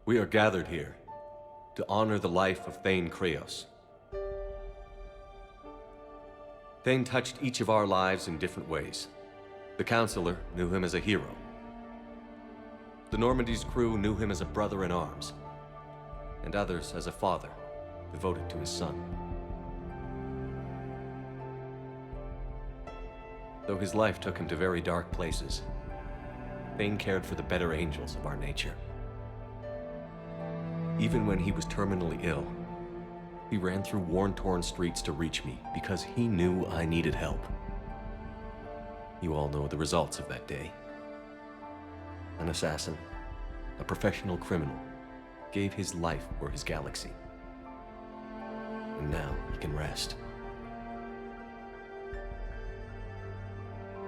We are gathered here to honor the life of Thane Krios. Thane touched each of our lives in different ways. The Counselor knew him as a hero. The Normandy's crew knew him as a brother in arms, and others as a father devoted to his son. Though his life took him to very dark places, Thane cared for the better angels of our nature. Even when he was terminally ill, he ran through worn-torn streets to reach me because he knew I needed help. You all know the results of that day. An assassin, a professional criminal, gave his life for his galaxy. And now he can rest.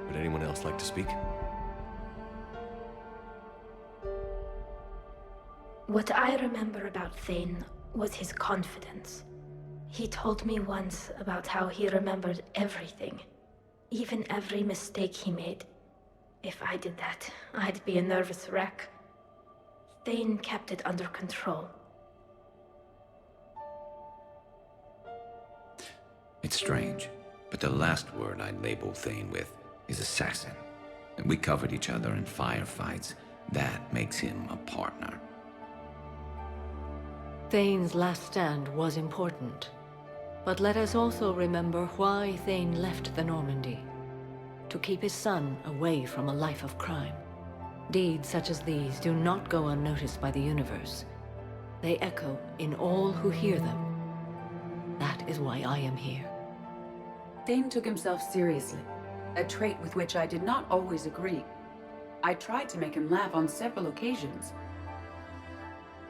Would anyone else like to speak? What I remember about Thane was his confidence. He told me once about how he remembered everything, even every mistake he made. If I did that, I'd be a nervous wreck. Thane kept it under control. It's strange, but the last word I'd label Thane with is assassin. And we covered each other in firefights. That makes him a partner. Thane's last stand was important. But let us also remember why Thane left the Normandy. To keep his son away from a life of crime. Deeds such as these do not go unnoticed by the universe. They echo in all who hear them. That is why I am here. Thane took himself seriously, a trait with which I did not always agree. I tried to make him laugh on several occasions.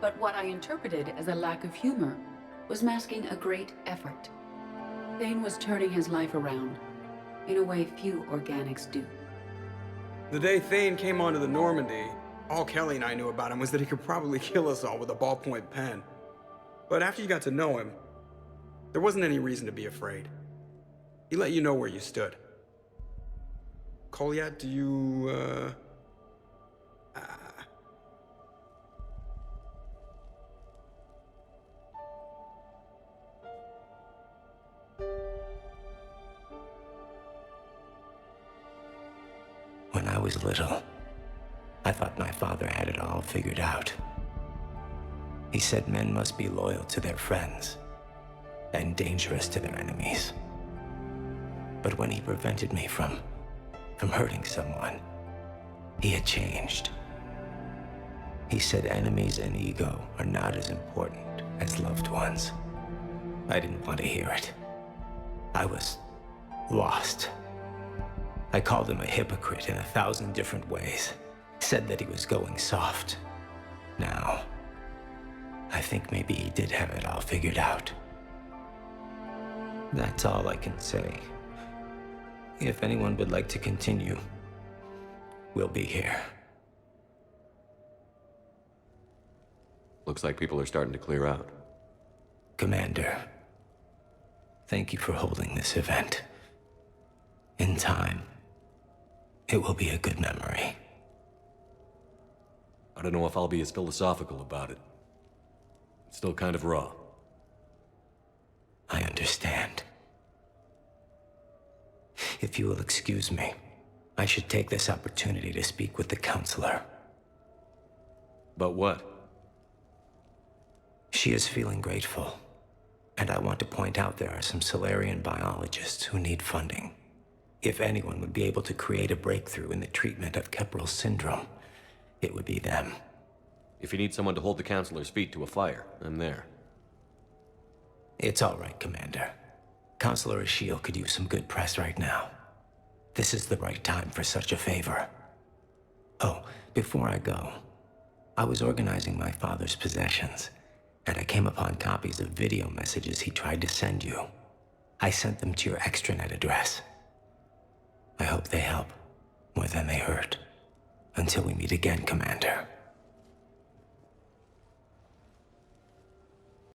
But what I interpreted as a lack of humor was masking a great effort. Thane was turning his life around, in a way few organics do. The day Thane came onto the Normandy, all Kelly and I knew about him was that he could probably kill us all with a ballpoint pen. But after you got to know him, there wasn't any reason to be afraid. He let you know where you stood. Kolyat, do you, When I was little, I thought my father had it all figured out. He said men must be loyal to their friends and dangerous to their enemies. But when he prevented me from hurting someone, he had changed. He said enemies and ego are not as important as loved ones. I didn't want to hear it. I was lost. I called him a hypocrite in 1,000 different ways. Said that he was going soft. Now, I think maybe he did have it all figured out. That's all I can say. If anyone would like to continue, we'll be here. Looks like people are starting to clear out. Commander, thank you for holding this event. In time, it will be a good memory. I don't know if I'll be as philosophical about it. It's still kind of raw. I understand. If you will excuse me, I should take this opportunity to speak with the Counselor. About what? She is feeling grateful, and I want to point out there are some Solarian biologists who need funding. If anyone would be able to create a breakthrough in the treatment of Keppel syndrome, it would be them. If you need someone to hold the Counselor's feet to a fire, I'm there. It's all right, Commander. Counselor Ashiel could use some good press right now. This is the right time for such a favor. Oh, before I go, I was organizing my father's possessions, and I came upon copies of video messages he tried to send you. I sent them to your extranet address. I hope they help more than they hurt. Until we meet again, Commander.